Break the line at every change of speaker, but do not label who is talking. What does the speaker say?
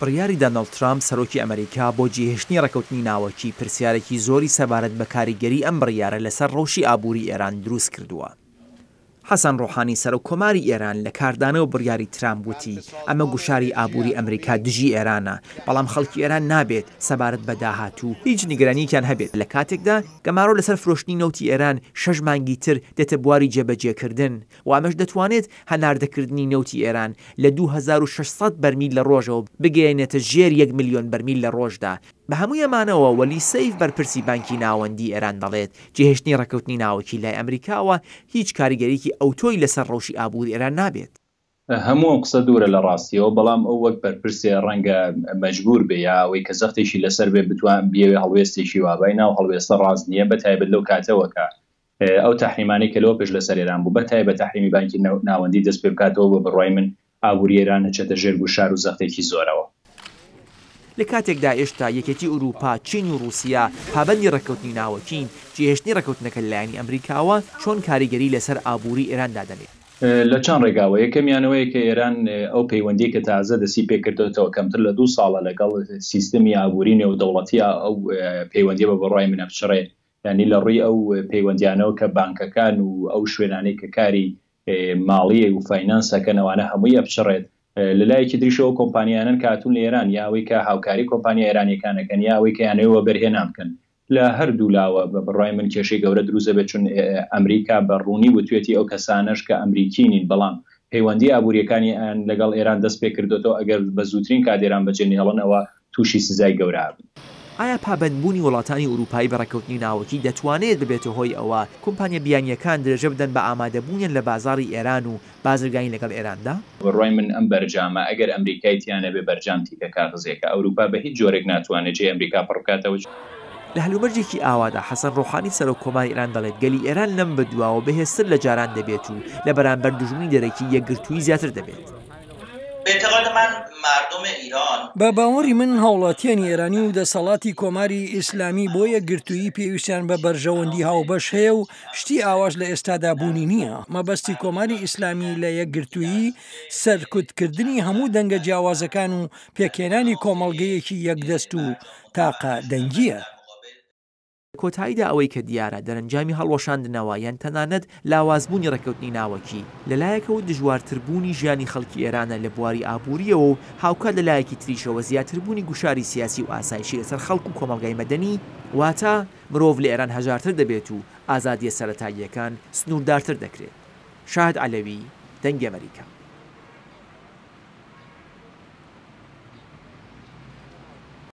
بڕیاری دۆناڵد ترامپ سەرۆکی ئەمریکا بۆ جێهێشتنی ڕێکەوتنی ناوەکی پرسیارێکی زۆری سەبارەت بە کاریگەری ئەم بڕیارە لەسەر ڕەوشی ئابووری ئێران دروست کردووە. حەسەن ڕۆحانی سەرۆکۆماری ئێران لە کاردانەوە بڕیاری ترامپ وتی ئەمە گوشاری ئابووری ئەمریکا دژی ئێرانە، بەڵام خەڵکی ئێران نابێت سەبارەت بە داهاتوو هیچ نیگەرانییان هەبێت لە کاتێکدا گەمارۆ لەسەر فرۆشتنی نەوتی ئێران 6 مانگی تر دێتە بواری جێبەجێکردن و ئەمەش دەتوانێت هەناردەکردنی نەوتی ئێران لە 2600 بەرمیل لە ڕۆژەوە بگەێنێتە ژێر 1 ملیۆن بەرمیل لە ڕۆژدا. بە هەموو ئەمانەوە وەلی سەیف بەرپرسی بانکی ناوەندی ئێران دەڵێت جێهێشتنی ڕێکەوتنی ناوەکی لای ئەمریکاوە هیچ کاریگەریکی ئەوتۆی لەسەر ڕەوشی ئابووری ئێران نابێت.
هەموو قسە دوورە لە ڕاستیەوە، بەڵام ئەو وەک بەرپرسێ ڕەنگە مەجبور بێ یا ئەوەی کە زەختێکی لەسەر بێ بتوان بیەوێ هەڵوێستێکی وابای ناو هەڵوێستە ڕاست نییە، بەتایبەت لەو کاتەوەکە ئەو تەحریمانەی کە لەوە پێش لەسەر ئێران بوو بەتایبەت تەحریمی بانکی ناوەندی دەست پێ بکاتەوە بە بڕوای من ئابووری ئێران هەچێتە ژێر گوشار و زەختێکی زۆرەوە.
لە کاتێکدا ئێشتا یەکێتی ئوروپا، چین و رووسیا پابەندی ڕێکەوتنی ناوەکین، جێهێشتنی ڕێکەوتنەکە لەلایەنی ئەمریکاوە چۆن کاریگەری لەسەر ئابووری ئێران دادەنێت.
لە چەند ڕێگاوە یەکەمیانەوەی کە ئێران ئەو پەیوەندی کە تازە دەسی پێکردێتەوە کەمتر لە 2 ساڵە لەگەڵ سیستمی ئابووری نێودەوڵەتی ئەو پەیوەندی بە بڕای منە بچڕێ، ینی لە ڕووی ئەو پەیوەندیانەوە کە بانکەکان و ئەو شوێنانەی کە کاری ماڵیە و فاینانسەکەنەوانە هەمووی ئەبچڕێت. لەلایەکی دریشەوە کۆمپانیانن کاتون لە ئێران یاوەی کە هاوکاری کۆمپانیا ئێرانیەکانەکەن یاوەی کە یانەوە بەرهێنان بکەن لە هەردوو لاوە بە بڕای من کێشەی گەورە دروزە بێت، چون ئەمریکا بەڕوونی وتوێتی ئەو کەسانەش کە ئەمریکینین، بەڵام پەیوەندی ئابوووریەکانی لەگەڵ ئێران دەست پێ کردوێتەوە ئەگەر بە زووترین کاتێران بەجێنی هەڵەنەوە تووشی سزای گەورە بن.
ئایا پابەندبوونی وڵاتانی ئوروپایی بە ڕێکەوتنی ناوەکی دەتوانێت ببێتە هۆی ئەوە کۆمپانیا بیانیەکان درێژە بدەن بە ئامادەبوونیان لە بازاڕی ئێران و بازرگانی لەگەڵ ئێراندا؟
بڕای من ئەم بەرجامە ئەگەر ئەمریکایتیانە بێ بەرجامتیکە کاغزێکە ئەوروپا بە هیچ جۆرێک ناتوانێت جێ ئەمریکا پڕکاتەوە.
لە هەلومەرجێکی ئاوادا حەسەن ڕۆحانی سەرۆکۆماری ئێران دەڵێت گەلی ئێران لەم بردووەوە بەهێزتر لە جاران دەبێت و لە بەرامبەر دژمنی دەرەکی یەکگرتووی زیاتر دەبێت.
بە باوەڕی من هاوڵاتیانی ئێرانی و دەسەڵاتی کۆماری ئیسلامی بۆ یەکگرتووی پێویستیان بە بەرژەوەندی هاوبەش هەیە و شتی ئاواش لە ئێستادا بوونی نییە. مەبەستی کۆماری ئیسلامی لە یەکگرتووی سەرکوتکردنی هەموو دەنگە جیاوازەکان و پێکێنانی کۆمەڵگەیەکی یەکدەست و تاقە دەنگیە.
کۆتاییدا ئەوەی کە دیارە دەرەنجامی هەڵوەشاندنەوە یان تەنانەت لاوازبوونی ڕێکەوتنی ناوەکی لەلایەکەوە دژوارتربوونی ژیانی خەڵکی ئێرانە لە بواری ئابووریەوە و هاوکات لەلایەکی تریشەوە زیاتربوونی گوشاری سیاسی و ئاسایشی لەسەر خەڵک و کۆمەڵگای مەدەنی، واتە مرۆڤ لە ئێران هەژارتر دەبێت و ئازادیە سەرەتاییەکان سنووردارتر دەکرێت. شاهد عەلەوی، دەنگی ئەمریکا.